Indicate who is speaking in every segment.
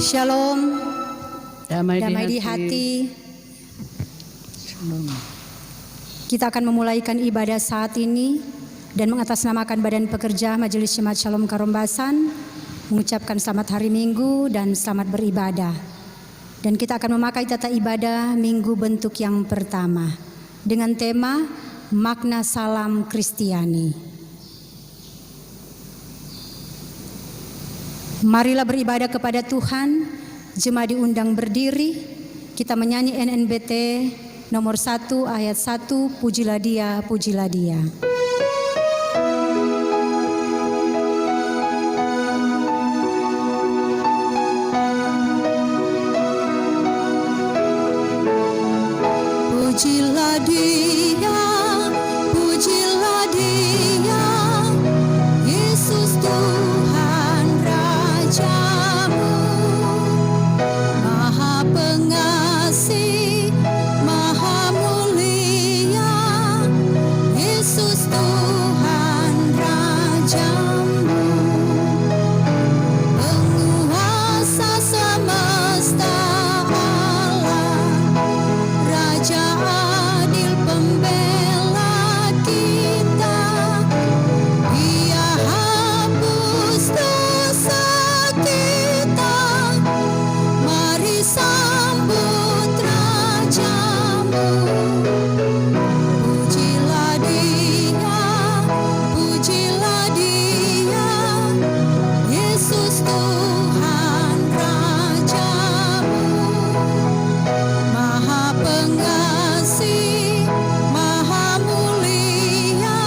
Speaker 1: Shalom,
Speaker 2: Damai
Speaker 1: di hati.
Speaker 2: Shalom.
Speaker 1: Kita akan memulaikan ibadah saat ini dan mengatasnamakan Badan Pekerja Majelis Jemaat Shalom Karombasan, mengucapkan selamat hari Minggu dan selamat beribadah. Dan kita akan memakai tata ibadah Minggu bentuk yang pertama dengan tema Makna Salam Kristiani. Marilah beribadah kepada Tuhan. Jemaat diundang berdiri. Kita menyanyi NNBT nomor 1 ayat 1, Pujilah Dia, pujilah Dia. Pujilah Dia, pujilah Dia, Yesus Tuhan Rajamu, Maha Pengasih, Maha Mulia, Yesus Tuhan Rajamu, Penguasa semesta alam, Raja adil pembela kita, Dia hapus dosa kita, mari sambut Rajamu. Pujilah Dia, pujilah Dia, Yesus Tuhan Rajamu, Maha Pengasih, Maha Mulia,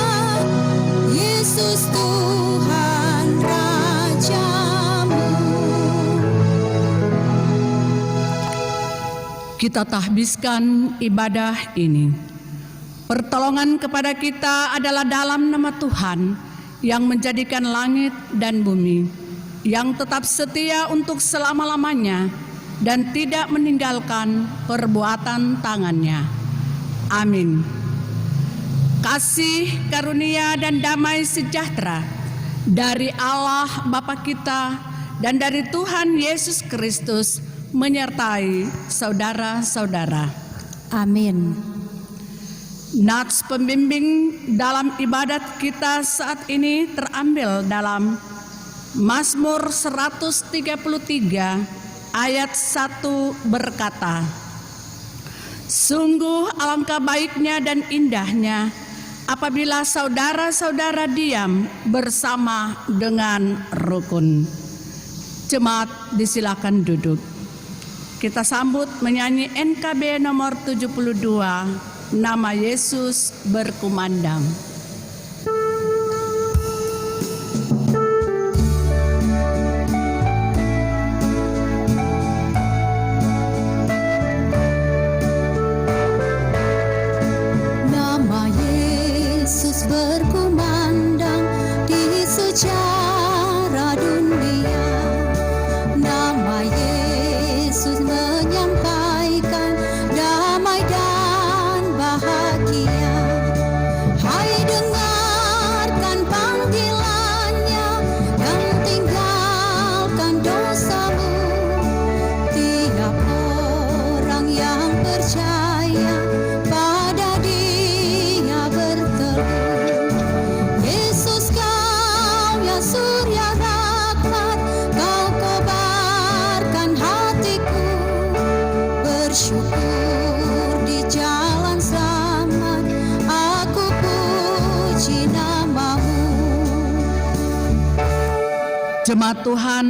Speaker 1: Yesus Tuhan Rajamu.
Speaker 2: Kita tahbiskan ibadah ini. Pertolongan kepada kita adalah dalam nama Tuhan yang menjadikan langit dan bumi, yang tetap setia untuk selama-lamanya dan tidak meninggalkan perbuatan tangannya. Amin. Kasih, karunia, dan damai sejahtera dari Allah Bapa kita dan dari Tuhan Yesus Kristus menyertai saudara-saudara.
Speaker 1: Amin.
Speaker 2: Nats pembimbing dalam ibadat kita saat ini terambil dalam Mazmur 133 ayat 1 berkata, Sungguh alangkah baiknya dan indahnya apabila saudara-saudara diam bersama dengan rukun. Jemaat disilakan duduk. Kita sambut menyanyi NKB nomor 72, Nama Yesus Berkumandang.
Speaker 1: Nama Yesus berkumandang di sejarah dunia. Nama Yesus menyampaikan damai dan bahagia. Hai, dengarkan panggilannya dan tinggalkan dosamu. Tiap orang yang percaya pada Dia bertelur. Yesus, Kau yang surya rahmat, Kau kobarkan hatiku. Bersyukur di jalan selamat, aku puji nama-Mu.
Speaker 2: Jemaat Tuhan,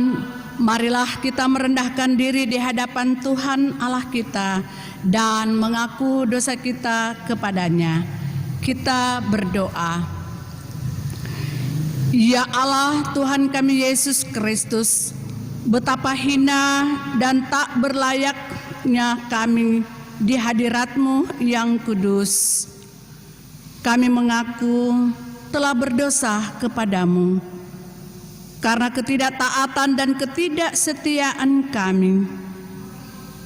Speaker 2: marilah kita merendahkan diri di hadapan Tuhan Allah kita dan mengaku dosa kita kepadanya. Kita berdoa. Ya Allah, Tuhan kami Yesus Kristus, betapa hina dan tak berlayaknya kami di hadirat-Mu yang kudus. Kami mengaku telah berdosa kepadamu karena ketidaktaatan dan ketidaksetiaan kami.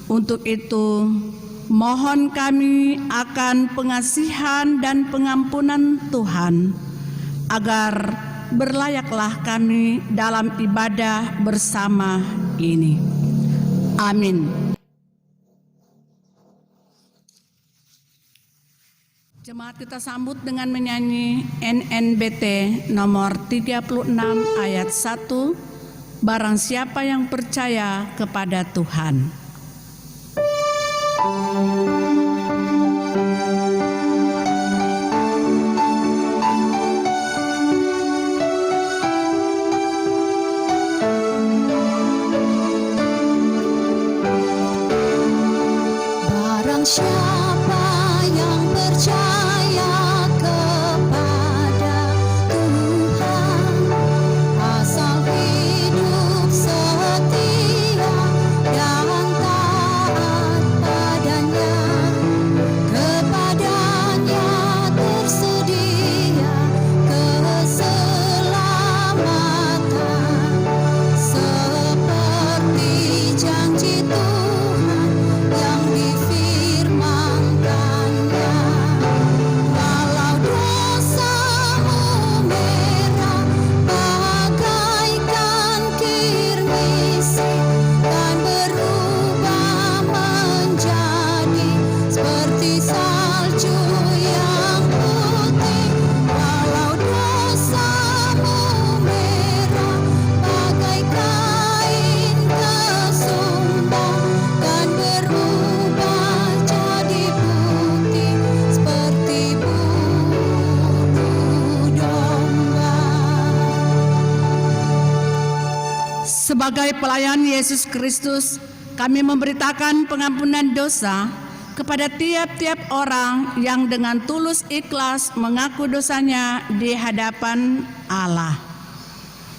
Speaker 2: Untuk itu, mohon kami akan pengasihan dan pengampunan Tuhan, agar berlayaklah kami dalam ibadah bersama ini. Amin. Jemaat kita sambut dengan menyanyi NNBT nomor 36 ayat 1, barang siapa yang percaya kepada Tuhan.
Speaker 3: Barang siapa yang percaya kepada Tuhan, asal hidup setia dan taat padanya, kepadanya tersedia keselamatan, seperti janji Tuhan yang difirmankannya. Walau dosamu merah bagaikan kirmisi, dan berubah menjadi seperti salju yang putih. Walau dosamu merah bagai kain kesumba, dan berubah jadi putih seperti bulu domba.
Speaker 2: Sebagai pelayan Yesus Kristus, kami memberitakan pengampunan dosa kepada tiap-tiap orang yang dengan tulus ikhlas mengaku dosanya di hadapan Allah.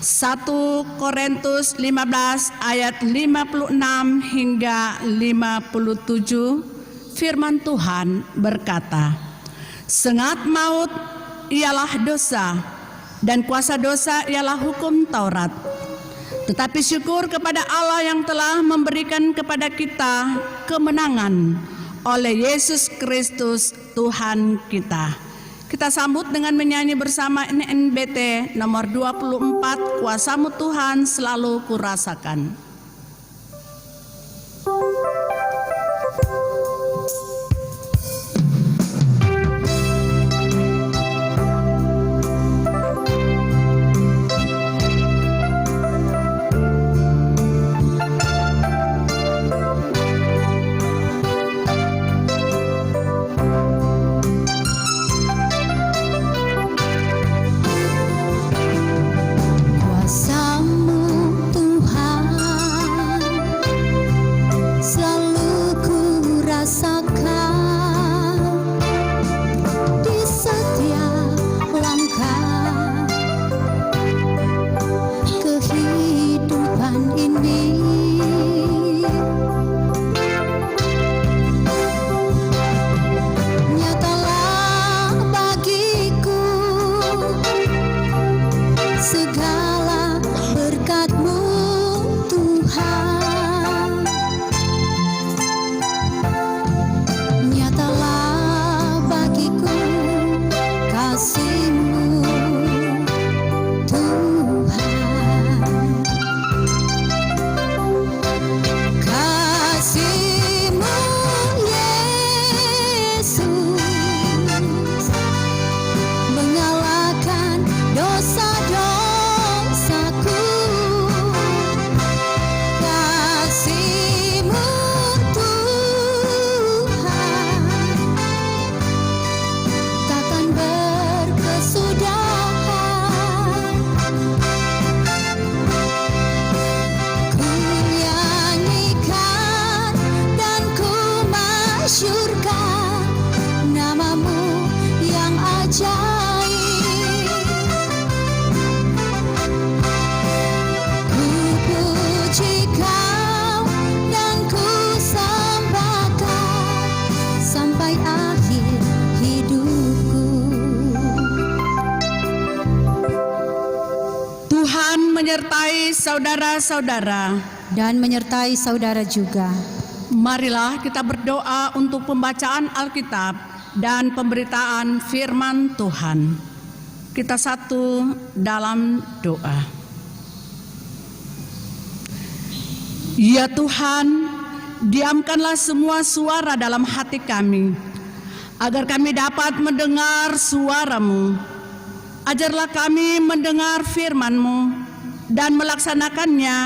Speaker 2: 1 Korintus 15 ayat 56 hingga 57, firman Tuhan berkata, "Sengat maut ialah dosa, dan kuasa dosa ialah hukum Taurat. Tetapi syukur kepada Allah yang telah memberikan kepada kita kemenangan oleh Yesus Kristus Tuhan kita." Kita sambut dengan menyanyi bersama NNBT nomor 24, Kuasa-Mu Tuhan selalu kurasakan.
Speaker 3: Kuasa-Mu Tuhan selalu kurasakan di setiap langkah kehidupan ini. Nyatalah bagiku segala berkat-Mu Tuhan. Nyatalah bagiku kasih-Mu Tuhan. Kasih-Mu Yesus mengalahkan dosa-dosaku. Kasih-Mu Tuhan takkan berkesudahan. Ku nyanyikan dan ku masyurkan nama-Mu yang ajaib. Ku puji Kau dan ku sembahkan sampai akhir hidupku.
Speaker 2: Tuhan menyertai saudara-saudara.
Speaker 1: Dan menyertai saudara juga.
Speaker 2: Marilah kita berdoa untuk pembacaan Alkitab dan pemberitaan firman Tuhan. Kita satu dalam doa. Ya Tuhan, diamkanlah semua suara dalam hati kami, agar kami dapat mendengar suara-Mu. Ajarlah kami mendengar firman-Mu dan melaksanakannya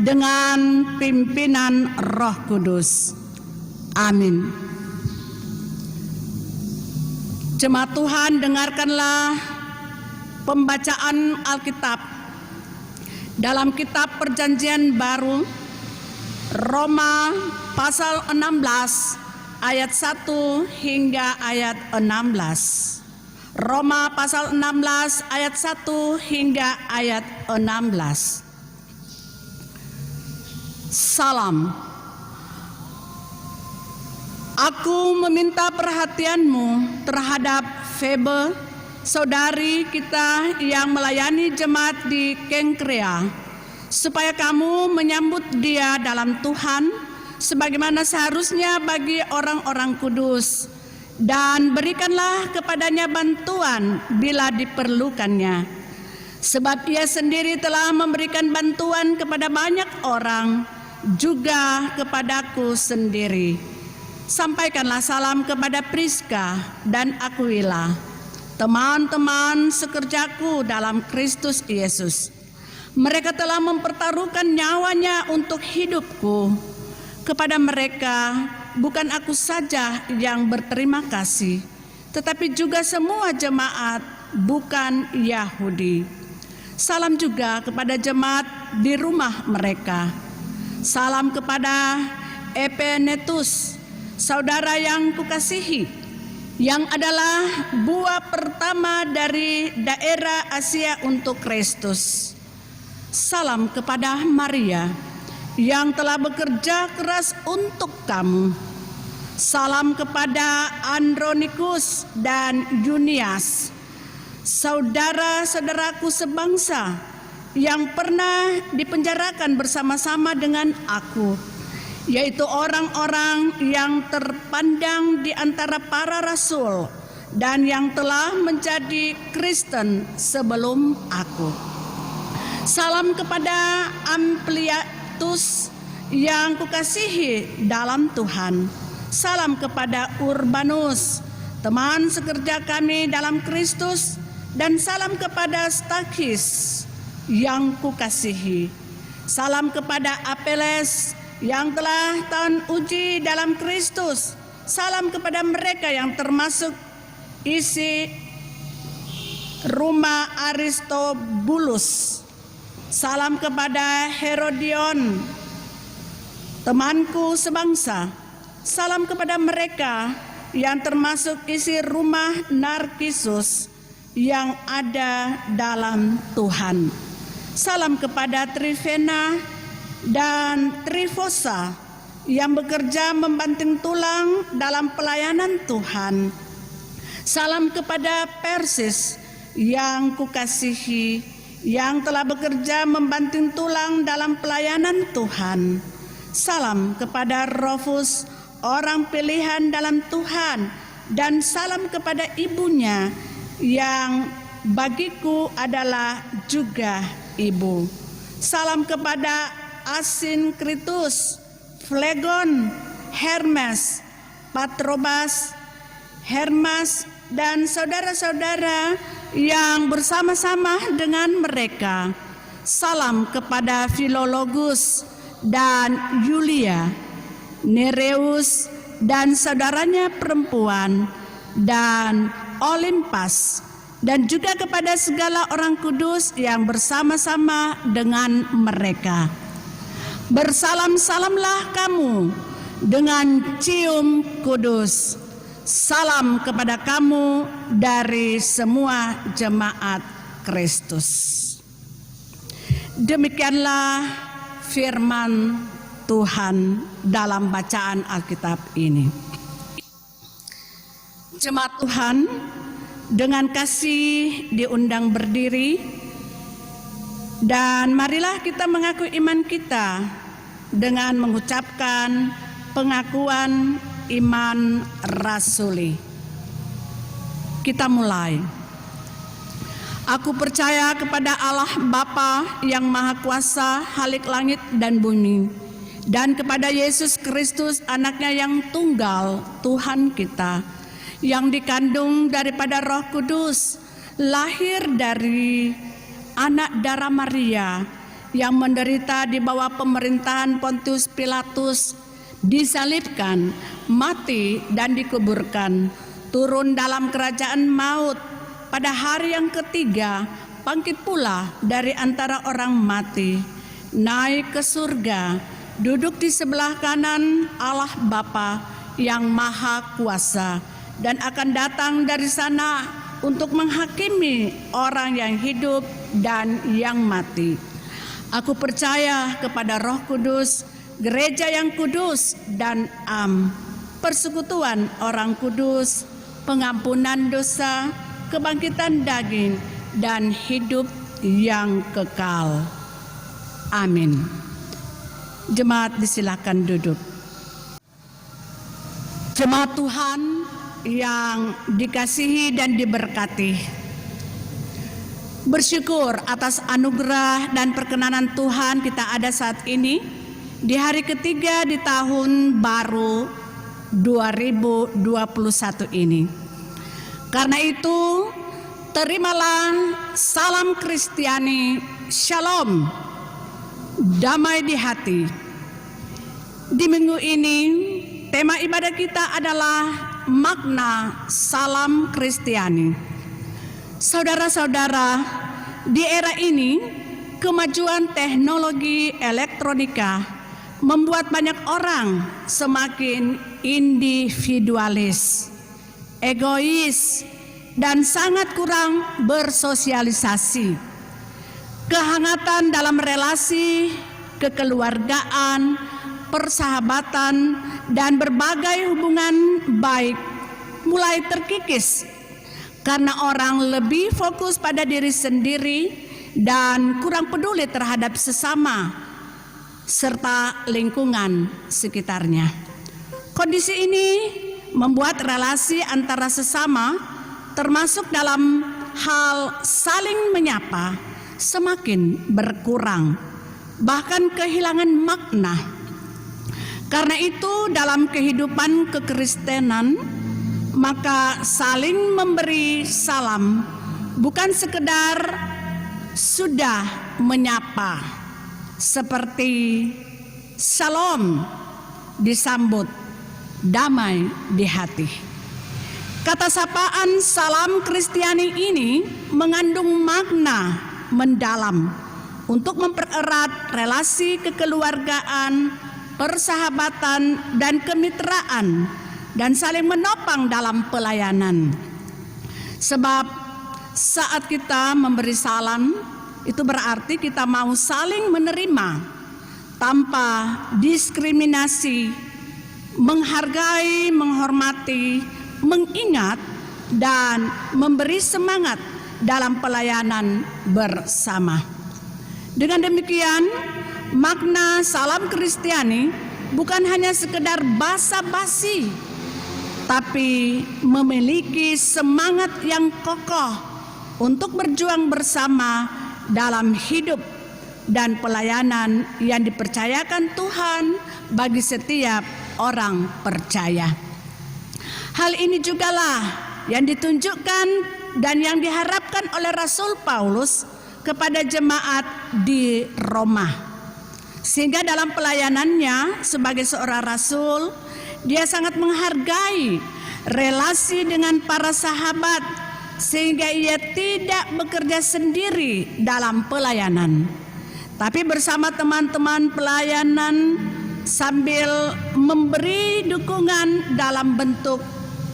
Speaker 2: dengan pimpinan Roh Kudus. Amin. Jemaat Tuhan, dengarkanlah pembacaan Alkitab dalam kitab Perjanjian Baru, Roma pasal 16 ayat 1 hingga ayat 16. Roma pasal 16 ayat 1 hingga ayat 16. Salam. Aku meminta perhatianmu terhadap Febe, saudari kita yang melayani jemaat di Kengkrea, supaya kamu menyambut dia dalam Tuhan sebagaimana seharusnya bagi orang-orang kudus, dan berikanlah kepadanya bantuan bila diperlukannya, sebab ia sendiri telah memberikan bantuan kepada banyak orang, juga kepadaku sendiri. Sampaikanlah salam kepada Priska dan Aquila, teman-teman sekerjaku dalam Kristus Yesus. Mereka telah mempertaruhkan nyawanya untuk hidupku. Kepada mereka bukan aku saja yang berterima kasih, tetapi juga semua jemaat bukan Yahudi. Salam juga kepada jemaat di rumah mereka. Salam kepada Epenetus, saudara yang kukasihi, yang adalah buah pertama dari daerah Asia untuk Kristus. Salam kepada Maria yang telah bekerja keras untuk kamu. Salam kepada Andronikus dan Junias, saudara-saudaraku sebangsa yang pernah dipenjarakan bersama-sama dengan aku, yaitu orang-orang yang terpandang di antara para rasul dan yang telah menjadi Kristen sebelum aku. Salam kepada Ampliatus yang kukasihi dalam Tuhan. Salam kepada Urbanus, teman sekerja kami dalam Kristus, dan salam kepada Stakis yang kukasihi. Salam kepada Apeles yang telah tahun uji dalam Kristus. Salam kepada mereka yang termasuk isi rumah Aristobulus. Salam kepada Herodion, temanku sebangsa. Salam kepada mereka yang termasuk isi rumah Narkisus yang ada dalam Tuhan. Salam kepada Trifena dan Trifosa yang bekerja membanting tulang dalam pelayanan Tuhan. Salam kepada Persis yang kukasihi, yang telah bekerja membanting tulang dalam pelayanan Tuhan. Salam kepada Rufus, orang pilihan dalam Tuhan, dan salam kepada ibunya yang bagiku adalah juga ibu. Salam kepada Asinkritus, Flegon, Hermes, Patrobas, Hermas, dan saudara-saudara yang bersama-sama dengan mereka. Salam kepada Filologus dan Yulia, Nereus dan saudaranya perempuan, dan Olimpas, dan juga kepada segala orang kudus yang bersama-sama dengan mereka. Bersalam-salamlah kamu dengan cium kudus. Salam kepada kamu dari semua jemaat Kristus. Demikianlah firman Tuhan dalam bacaan Alkitab ini. Jemaat Tuhan, dengan kasih diundang berdiri, dan marilah kita mengaku iman kita dengan mengucapkan pengakuan iman rasuli. Kita mulai. Aku percaya kepada Allah Bapa yang Maha Kuasa, Khalik langit dan bumi, dan kepada Yesus Kristus, anaknya yang tunggal, Tuhan kita, yang dikandung daripada Roh Kudus, lahir dari anak darah Maria, yang menderita di bawah pemerintahan Pontius Pilatus, disalibkan, mati dan dikuburkan, turun dalam kerajaan maut, pada hari yang ketiga bangkit pula dari antara orang mati, naik ke surga, duduk di sebelah kanan Allah Bapa yang Maha Kuasa, dan akan datang dari sana untuk menghakimi orang yang hidup dan yang mati. Aku percaya kepada Roh Kudus, gereja yang kudus dan am, persekutuan orang kudus, pengampunan dosa, kebangkitan daging, dan hidup yang kekal. Amin. Jemaat disilakan duduk. Jemaat Tuhan yang dikasihi dan diberkati, bersyukur atas anugerah dan perkenanan Tuhan kita ada saat ini di hari ketiga di tahun baru 2021 ini. Karena itu, terimalah salam Kristiani, Shalom, damai di hati. Di minggu ini, tema ibadah kita adalah makna salam Kristiani. Saudara-saudara, di era ini, kemajuan teknologi elektronika membuat banyak orang semakin individualis, egois, dan sangat kurang bersosialisasi. Kehangatan dalam relasi, kekeluargaan, persahabatan, dan berbagai hubungan baik mulai terkikis karena orang lebih fokus pada diri sendiri dan kurang peduli terhadap sesama serta lingkungan sekitarnya. Kondisi ini membuat relasi antara sesama, termasuk dalam hal saling menyapa, semakin berkurang, bahkan kehilangan makna. Karena itu, dalam kehidupan kekristenan, maka saling memberi salam bukan sekedar sudah menyapa, seperti Shalom disambut damai di hati. Kata sapaan salam Kristiani ini mengandung makna mendalam untuk mempererat relasi kekeluargaan, persahabatan, dan kemitraan, dan saling menopang dalam pelayanan. Sebab saat kita memberi salam, itu berarti kita mau saling menerima tanpa diskriminasi, menghargai, menghormati, mengingat, dan memberi semangat dalam pelayanan bersama. Dengan demikian, makna salam Kristiani bukan hanya sekedar basa-basi, tapi memiliki semangat yang kokoh untuk berjuang bersama dalam hidup dan pelayanan yang dipercayakan Tuhan bagi setiap orang percaya. Hal ini jugalah yang ditunjukkan dan yang diharapkan oleh Rasul Paulus kepada jemaat di Roma. Sehingga dalam pelayanannya sebagai seorang rasul, dia sangat menghargai relasi dengan para sahabat, sehingga ia tidak bekerja sendiri dalam pelayanan, tapi bersama teman-teman pelayanan sambil memberi dukungan dalam bentuk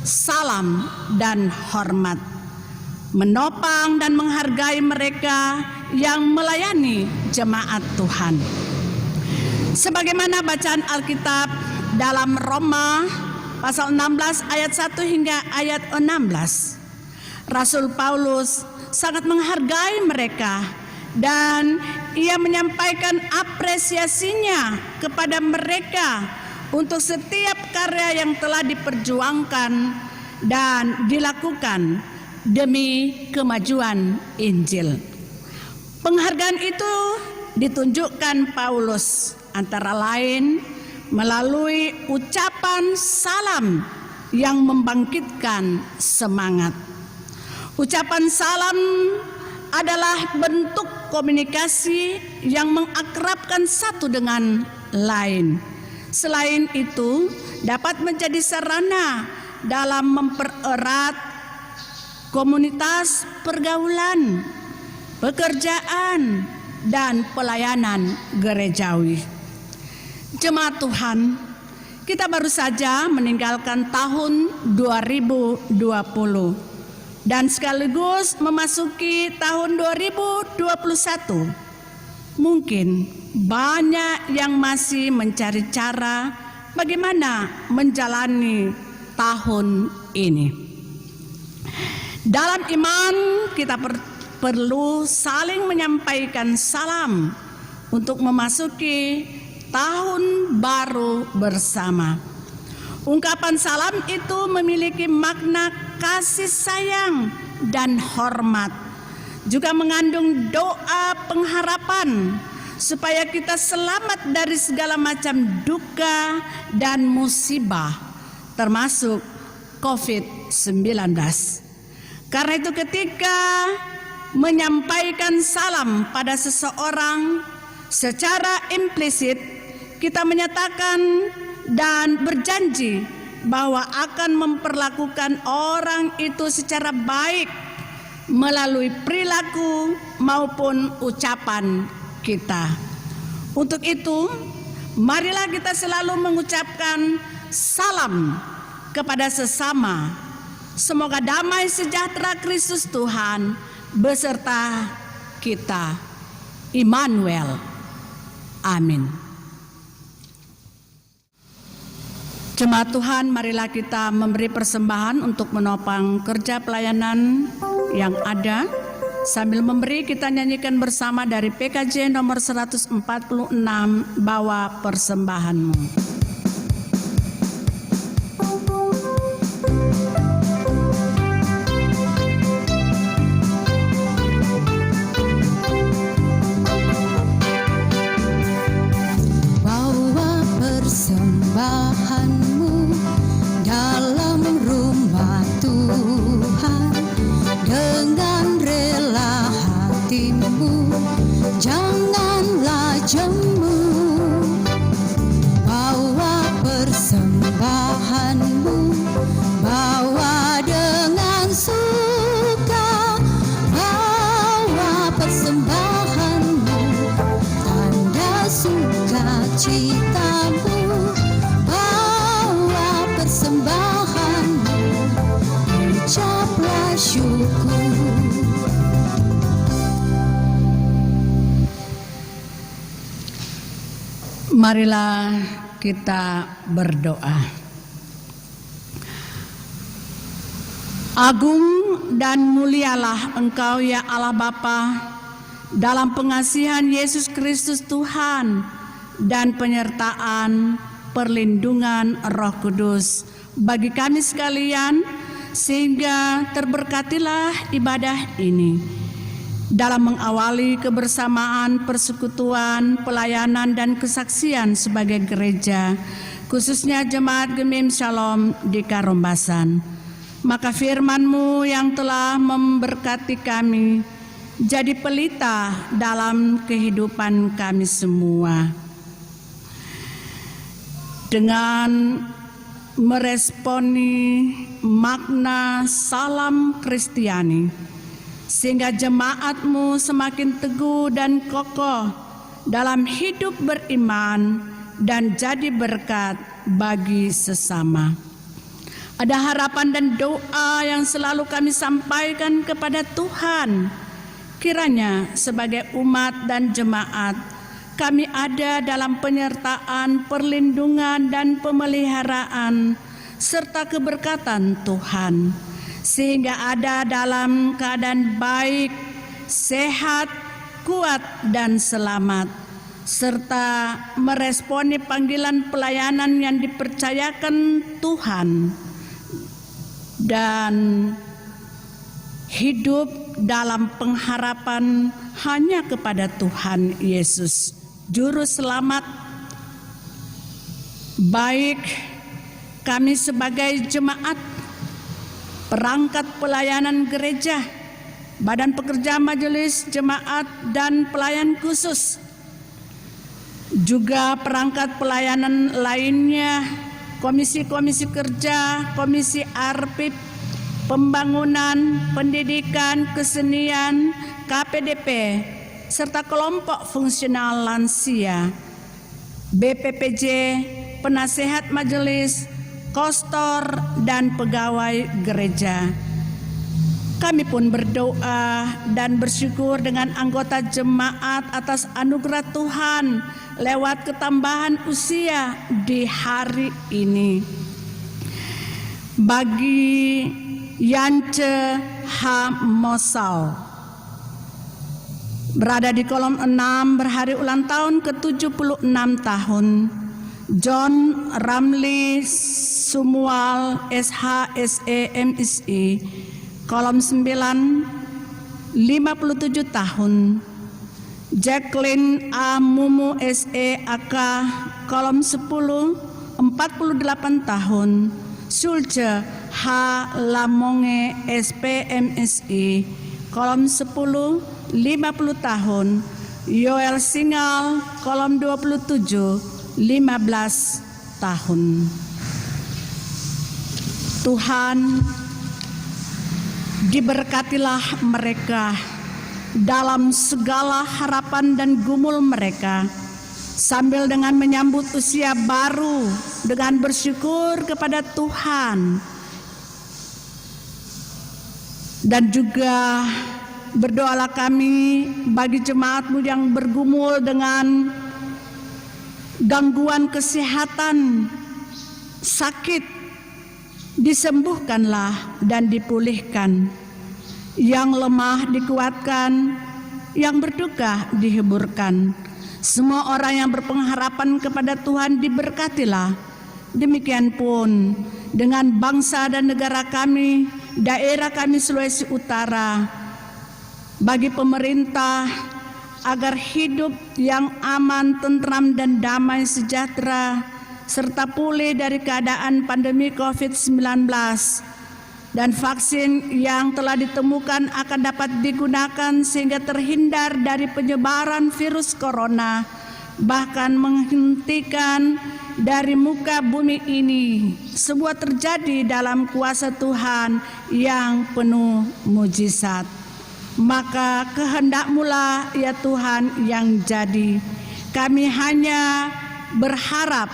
Speaker 2: salam dan hormat, menopang dan menghargai mereka yang melayani jemaat Tuhan. Sebagaimana bacaan Alkitab dalam Roma pasal 16 ayat 1 hingga ayat 16, Rasul Paulus sangat menghargai mereka dan ia menyampaikan apresiasinya kepada mereka untuk setiap karya yang telah diperjuangkan dan dilakukan demi kemajuan Injil. Penghargaan itu ditunjukkan Paulus antara lain melalui ucapan salam yang membangkitkan semangat. Ucapan salam adalah bentuk komunikasi yang mengakrabkan satu dengan lain. Selain itu, dapat menjadi sarana dalam mempererat komunitas pergaulan, pekerjaan, dan pelayanan gerejawi. Jemaat Tuhan, kita baru saja meninggalkan tahun 2020 dan sekaligus memasuki tahun 2021. Mungkin banyak yang masih mencari cara bagaimana menjalani tahun ini. Dalam iman kita perlu saling menyampaikan salam untuk memasuki tahun baru bersama. Ungkapan salam itu memiliki makna kasih sayang dan hormat, juga mengandung doa pengharapan supaya kita selamat dari segala macam duka dan musibah, termasuk COVID-19. Karena itu ketika menyampaikan salam pada seseorang, secara implisit kita menyatakan dan berjanji bahwa akan memperlakukan orang itu secara baik melalui perilaku maupun ucapan kita. Untuk itu, marilah kita selalu mengucapkan salam kepada sesama. Semoga damai sejahtera Kristus Tuhan beserta kita. Immanuel. Amin. Jemaat Tuhan, marilah kita memberi persembahan untuk menopang kerja pelayanan yang ada. Sambil memberi, kita nyanyikan bersama dari PKJ nomor 146, Bawa Persembahanmu.
Speaker 3: Persembahanmu dalam rumah Tuhan dengan rela hatimu, janganlah jemu. Bawa persembahanmu, bawa dengan suka, bawa persembahanmu, tanda sukacitamu. Persembahanmu, ucaplah syukur.
Speaker 2: Marilah kita berdoa. Agung dan mulialah Engkau ya Allah Bapa, dalam pengasihan Yesus Kristus Tuhan dan penyertaan perlindungan Roh Kudus bagi kami sekalian, sehingga terberkatilah ibadah ini dalam mengawali kebersamaan, persekutuan, pelayanan, dan kesaksian sebagai gereja, khususnya Jemaat Gemim Shalom di Karombasan. Maka firman-Mu yang telah memberkati kami jadi pelita dalam kehidupan kami semua. Dengan meresponi makna salam Kristiani, sehingga jemaat-Mu semakin teguh dan kokoh dalam hidup beriman dan jadi berkat bagi sesama. Ada harapan dan doa yang selalu kami sampaikan kepada Tuhan. Kiranya sebagai umat dan jemaat, kami ada dalam penyertaan, perlindungan, dan pemeliharaan serta keberkatan Tuhan, sehingga ada dalam keadaan baik, sehat, kuat, dan selamat, serta meresponi panggilan pelayanan yang dipercayakan Tuhan, dan hidup dalam pengharapan hanya kepada Tuhan Yesus, Juru Selamat baik kami sebagai jemaat, perangkat pelayanan gereja, badan pekerja majelis jemaat dan pelayan khusus, juga perangkat pelayanan lainnya, komisi-komisi kerja, komisi arsip, pembangunan, pendidikan, kesenian, KPDP, serta kelompok fungsional lansia, BPPJ, penasehat majelis, kostor, dan pegawai gereja. Kami pun berdoa dan bersyukur dengan anggota jemaat atas anugerah Tuhan lewat ketambahan usia di hari ini. Bagi Yance H. Mosal, berada di kolom 6, berhari ulang tahun ke-76 tahun. John Ramli Sumual SHSE MSI, kolom 9, 57 tahun. Jacqueline A. Mumu SE AK, kolom 10, 48 tahun. Sulce H. Lamonge SP MSI, kolom 10, 50 tahun. Yoel Singal, kolom 27, 15 tahun. Tuhan, diberkatilah mereka dalam segala harapan dan gumul mereka, sambil dengan menyambut usia baru dengan bersyukur kepada Tuhan, dan juga berdoalah kami bagi jemaatmu yang bergumul dengan gangguan kesehatan, sakit, disembuhkanlah dan dipulihkan. Yang lemah dikuatkan, yang berduka dihiburkan. Semua orang yang berpengharapan kepada Tuhan diberkatilah. Demikian pun dengan bangsa dan negara kami, daerah kami Sulawesi Utara, bagi pemerintah agar hidup yang aman, tentram, dan damai sejahtera, serta pulih dari keadaan pandemi COVID-19, dan vaksin yang telah ditemukan akan dapat digunakan sehingga terhindar dari penyebaran virus corona, bahkan menghentikan dari muka bumi ini. Semua terjadi dalam kuasa Tuhan yang penuh mujizat. Maka kehendak-Mu-lah ya Tuhan yang jadi. Kami hanya berharap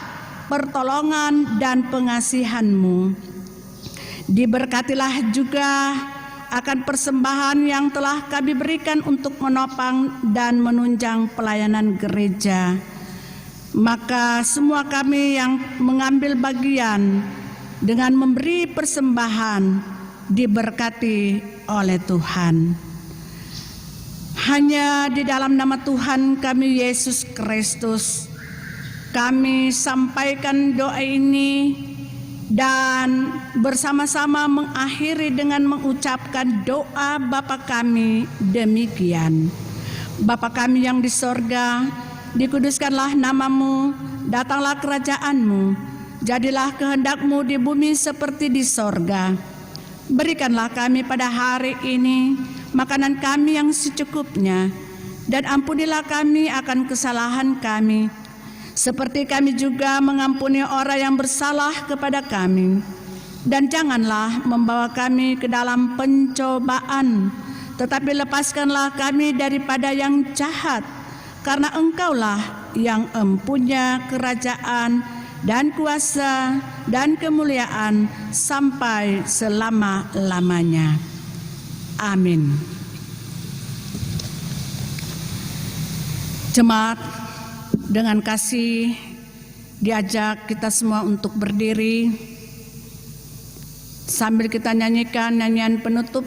Speaker 2: pertolongan dan pengasihan-Mu. Diberkatilah juga akan persembahan yang telah kami berikan untuk menopang dan menunjang pelayanan gereja. Maka semua kami yang mengambil bagian dengan memberi persembahan diberkati oleh Tuhan. Hanya di dalam nama Tuhan kami Yesus Kristus kami sampaikan doa ini, dan bersama-sama mengakhiri dengan mengucapkan doa Bapa kami demikian. Bapa kami yang di sorga, dikuduskanlah nama-Mu, datanglah kerajaan-Mu, jadilah kehendak-Mu di bumi seperti di sorga. Berikanlah kami pada hari ini makanan kami yang secukupnya, dan ampunilah kami akan kesalahan kami, seperti kami juga mengampuni orang yang bersalah kepada kami. Dan janganlah membawa kami ke dalam pencobaan, tetapi lepaskanlah kami daripada yang jahat, karena Engkaulah yang mempunyai kerajaan dan kuasa dan kemuliaan sampai selama-lamanya. Amin. Jemaat, dengan kasih diajak kita semua untuk berdiri sambil kita nyanyikan nyanyian penutup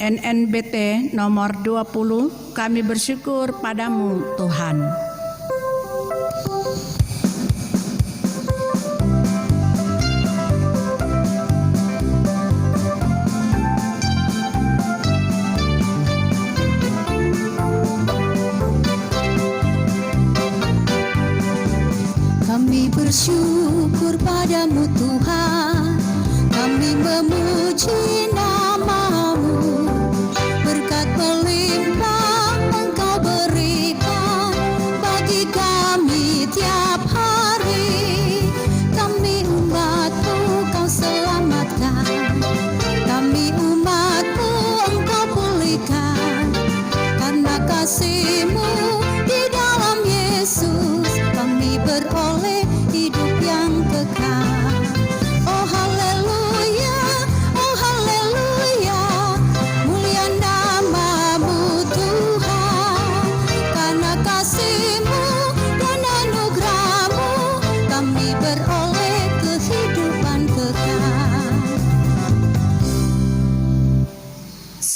Speaker 2: NNBT nomor 20, Kami Bersyukur Padamu Tuhan.
Speaker 3: Kami bersyukur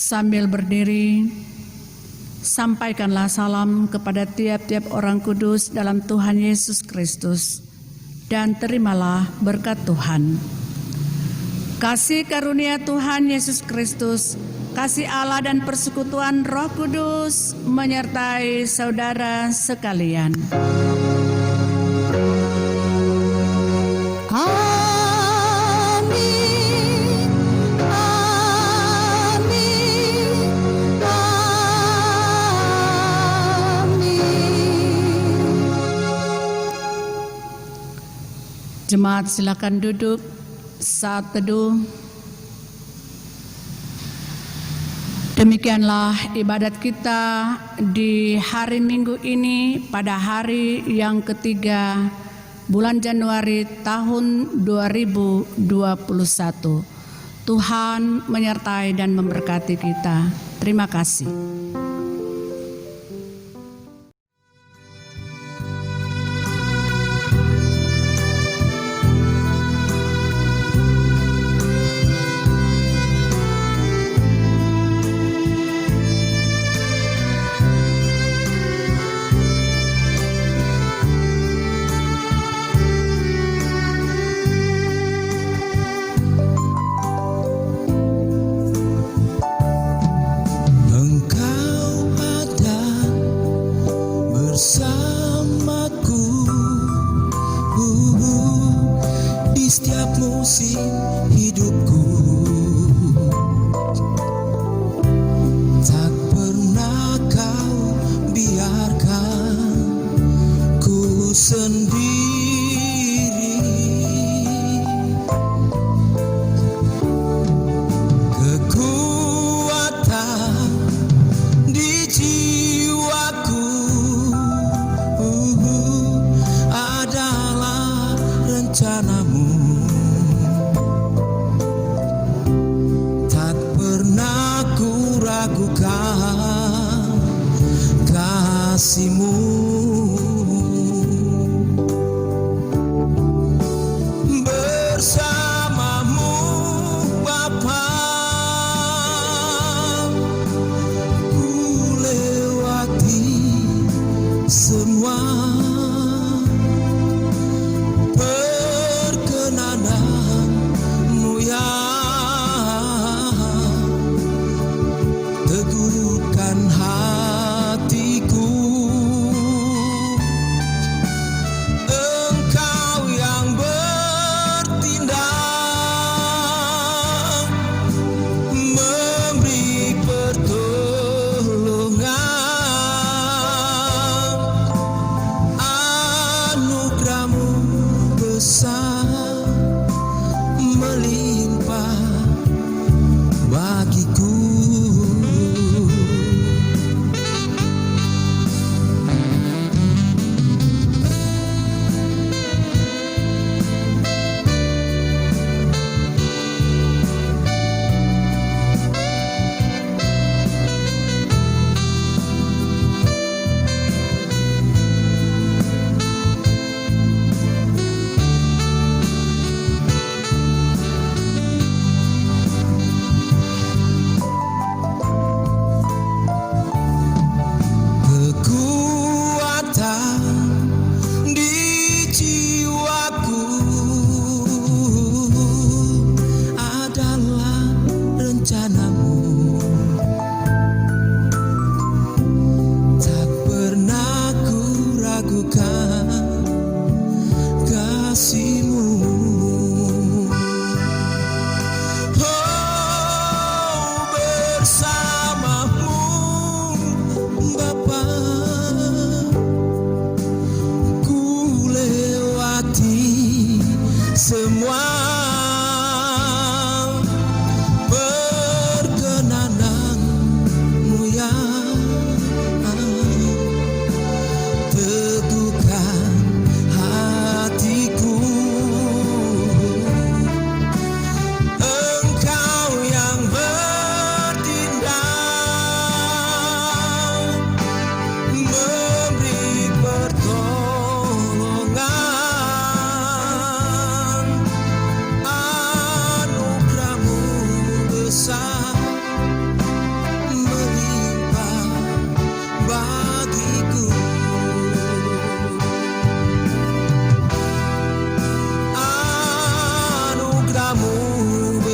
Speaker 2: Sambil berdiri, sampaikanlah salam kepada tiap-tiap orang kudus dalam Tuhan Yesus Kristus, dan terimalah berkat Tuhan. Kasih karunia Tuhan Yesus Kristus, kasih Allah dan persekutuan Roh Kudus menyertai saudara sekalian. Jemaat silakan duduk saat teduh. Demikianlah ibadat kita di hari Minggu ini pada hari yang ketiga bulan Januari tahun 2021. Tuhan menyertai dan memberkati kita. Terima kasih.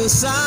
Speaker 4: bersama.